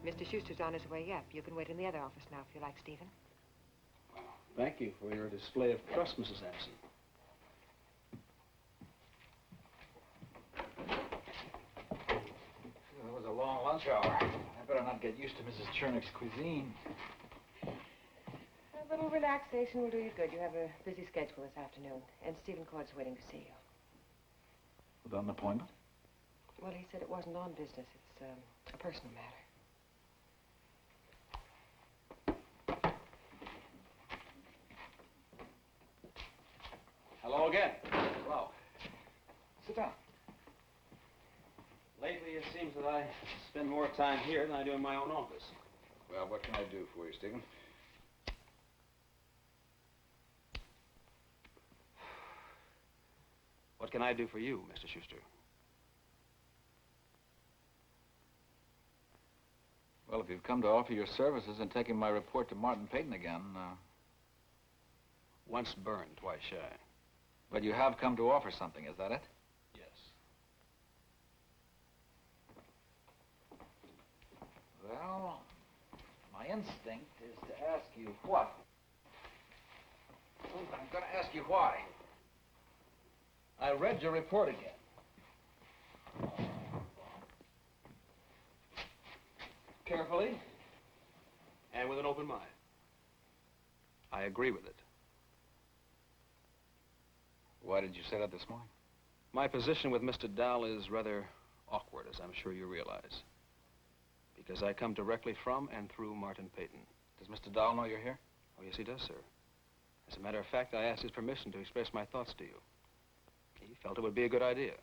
Mr. Schuster's on his way up. You can wait in the other office now if you like, Stephen. Thank you for your display of trust, Mrs. Anson. It was a long lunch hour. I better not get used to Mrs. Chernick's cuisine. A little relaxation will do you good. You have a busy schedule this afternoon, and Stephen Cord's waiting to see you. Without an appointment? Well, he said it wasn't on business. It's a personal matter. Hello again. Hello. Sit down. Lately, it seems that I spend more time here than I do in my own office. Well, what can I do for you, Stephen? What can I do for you, Mr. Schuster? Well, if you've come to offer your services in taking my report to Martin Peyton again, Once burned, twice shy. but you have come to offer something, is that it? Yes. Well, my instinct is to ask you what. I'm going to ask you why. I read your report again. Carefully and with an open mind. I agree with it. Why did you say that this morning? My position with Mr. Dowell is rather awkward, as I'm sure you realize. Because I come directly from and through Martin Peyton. Does Mr. Dowell know you're here? Oh, yes, he does, sir. As a matter of fact, I asked his permission to express my thoughts to you. He felt it would be a good idea.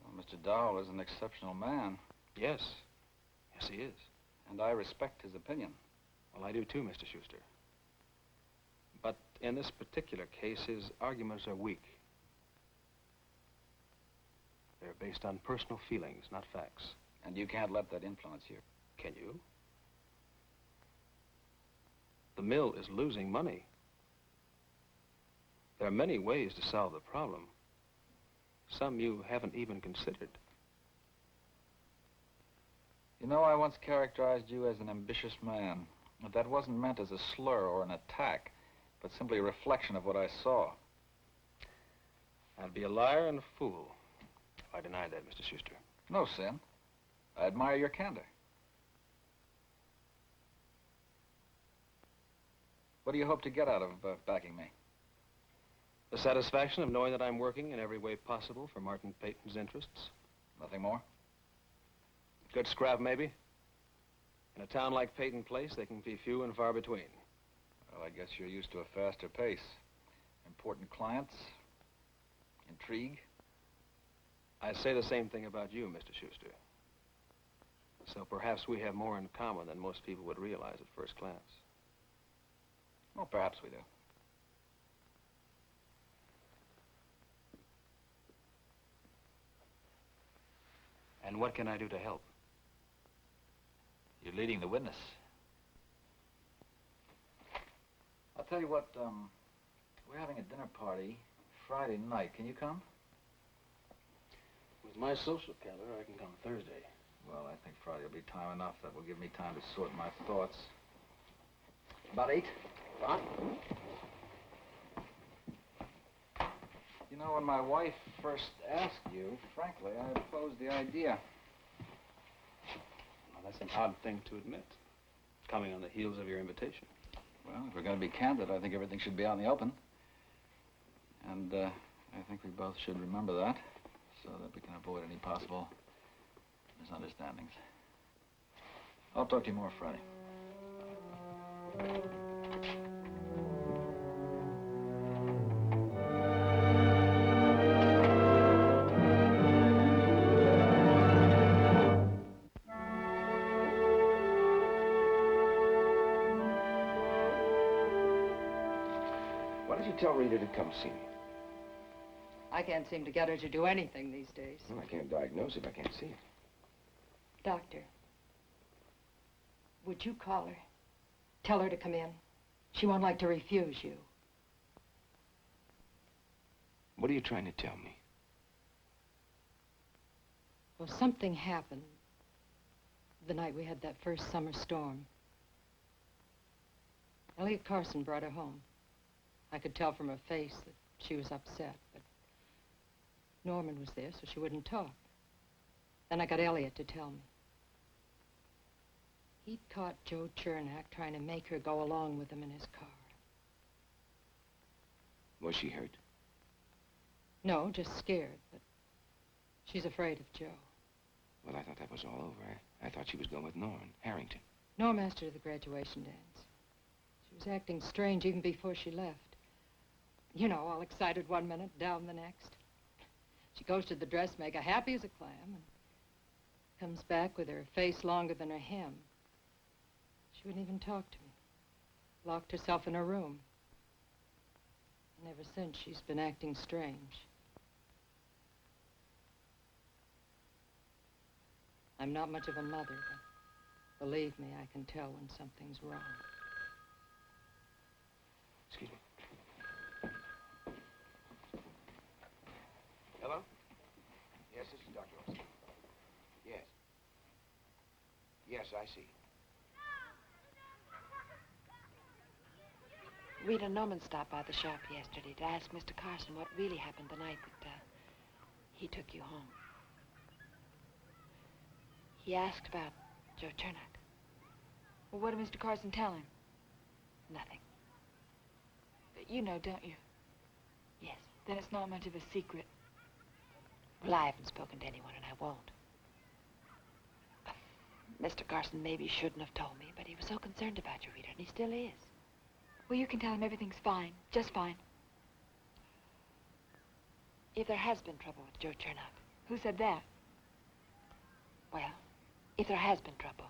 Well, Mr. Dowell is an exceptional man. Yes. Yes, he is. And I respect his opinion. Well, I do too, Mr. Schuster. But in this particular case, his arguments are weak. They're based on personal feelings, not facts. And you can't let that influence you. Can you? The mill is losing money. There are many ways to solve the problem. Some you haven't even considered. You know, I once characterized you as an ambitious man. But that wasn't meant as a slur or an attack, but simply a reflection of what I saw. I'd be a liar and a fool if I denied that, Mr. Schuster. No sin. I admire your candor. What do you hope to get out of backing me? The satisfaction of knowing that I'm working in every way possible for Martin Peyton's interests. Nothing more? Good scrap, maybe. In a town like Peyton Place, they can be few and far between. Well, I guess you're used to a faster pace. Important clients, intrigue. I'd say the same thing about you, Mr. Schuster. So perhaps we have more in common than most people would realize at first glance. Well, perhaps we do. And what can I do to help? You're leading the witness. I'll tell you what, we're having a dinner party Friday night. Can you come? With my social calendar, I can come Thursday. Well, I think Friday will be time enough. That will give me time to sort my thoughts. About 8? Fine. You know, when my wife first asked you, frankly, I opposed the idea. Well, that's an odd thing to admit, coming on the heels of your invitation. Well, if we're going to be candid, I think everything should be out in the open. And I think we both should remember that, so that we can avoid any possible misunderstandings. I'll talk to you more Friday. Why did you tell Rita to come see me? I can't seem to get her to do anything these days. Well, I can't diagnose if I can't see it. Doctor, would you call her? Tell her to come in. She won't like to refuse you. What are you trying to tell me? Well, something happened the night we had that first summer storm. Elliot Carson brought her home. I could tell from her face that she was upset, but Norman was there, so she wouldn't talk. Then I got Elliot to tell me. He'd caught Joe Chernak trying to make her go along with him in his car. Was she hurt? No, just scared, but she's afraid of Joe. Well, I thought that was all over. I thought she was going with Norman Harrington. Norm asked her to the graduation dance. She was acting strange even before she left. You know, all excited one minute, down the next. She goes to the dressmaker, happy as a clam, and comes back with her face longer than her hem. She wouldn't even talk to me. Locked herself in her room. And ever since, she's been acting strange. I'm not much of a mother, but believe me, I can tell when something's wrong. Excuse me. Hello? Yes, this is Dr. Olson. Yes. Yes, I see. Rita, Norman stopped by the shop yesterday to ask Mr. Carson what really happened the night that he took you home. He asked about Joe Chernak. Well, what did Mr. Carson tell him? Nothing. But you know, don't you? Yes. Then it's not much of a secret. Well, I haven't spoken to anyone, and I won't. Mr. Carson maybe shouldn't have told me, but he was so concerned about you, Rita, and he still is. Well, you can tell him everything's fine. Just fine. If there has been trouble with Joe Chernak. Who said that? Well, if there has been trouble,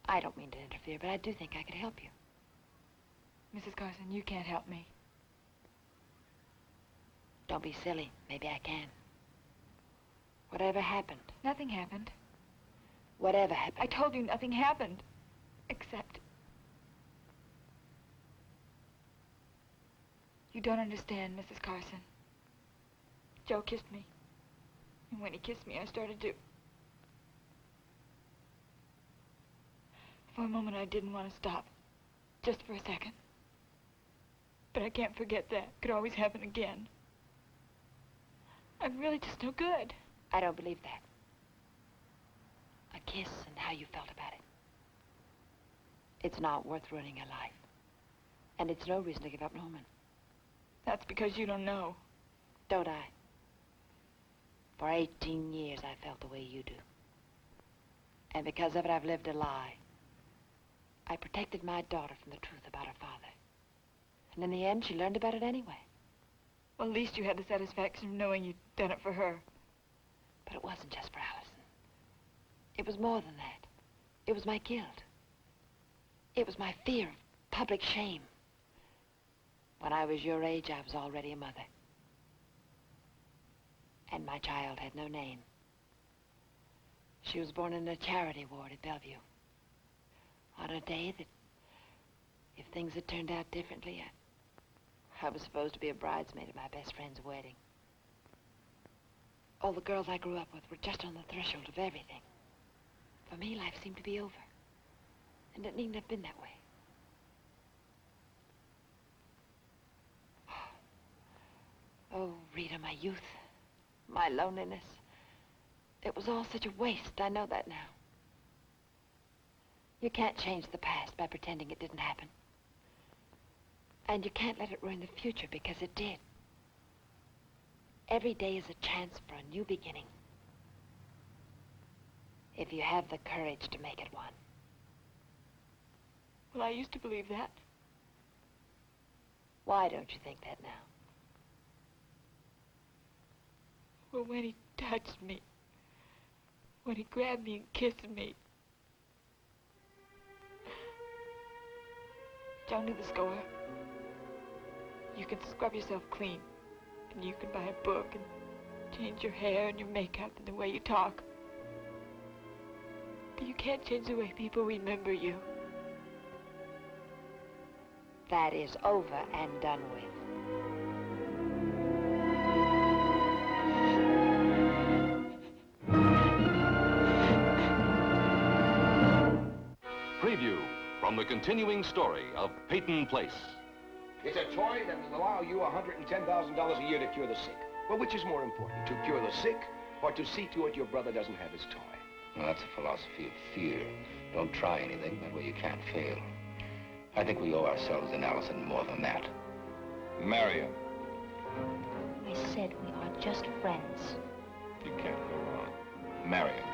I don't mean to interfere, but I do think I could help you. Mrs. Carson, you can't help me. Don't be silly. Maybe I can. Whatever happened? Nothing happened. Whatever happened? I told you nothing happened. Except... You don't understand, Mrs. Carson. Joe kissed me. And when he kissed me, I started to... For a moment, I didn't want to stop. Just for a second. But I can't forget that. Could always happen again. I'm really just no good. I don't believe that. A kiss and how you felt about it. It's not worth ruining a life. And it's no reason to give up Norman. That's because you don't know. Don't I? For 18 years, I felt the way you do. And because of it, I've lived a lie. I protected my daughter from the truth about her father. And in the end, she learned about it anyway. Well, at least you had the satisfaction of knowing you'd done it for her. But it wasn't just for Allison. It was more than that. It was my guilt. It was my fear of public shame. When I was your age, I was already a mother. And my child had no name. She was born in a charity ward at Bellevue. On a day that, if things had turned out differently, I was supposed to be a bridesmaid at my best friend's wedding. All the girls I grew up with were just on the threshold of everything. For me, life seemed to be over. And it needn't have been that way. Oh, Rita, my youth, my loneliness. It was all such a waste. I know that now. You can't change the past by pretending it didn't happen. And you can't let it ruin the future because it did. Every day is a chance for a new beginning. If you have the courage to make it one. Well, I used to believe that. Why don't you think that now? Well, when he touched me, when he grabbed me and kissed me. Joe knew the score. You can scrub yourself clean, and you can buy a book and change your hair and your makeup and the way you talk. But you can't change the way people remember you. That is over and done with. preview from the continuing story of Peyton Place. It's a toy that will allow you $110,000 a year to cure the sick. Well, which is more important, to cure the sick or to see to it your brother doesn't have his toy? Well, that's a philosophy of fear. Don't try anything, that way you can't fail. I think we owe ourselves and Allison more than that. Marry him. I said we are just friends. You can't go wrong. Marry him.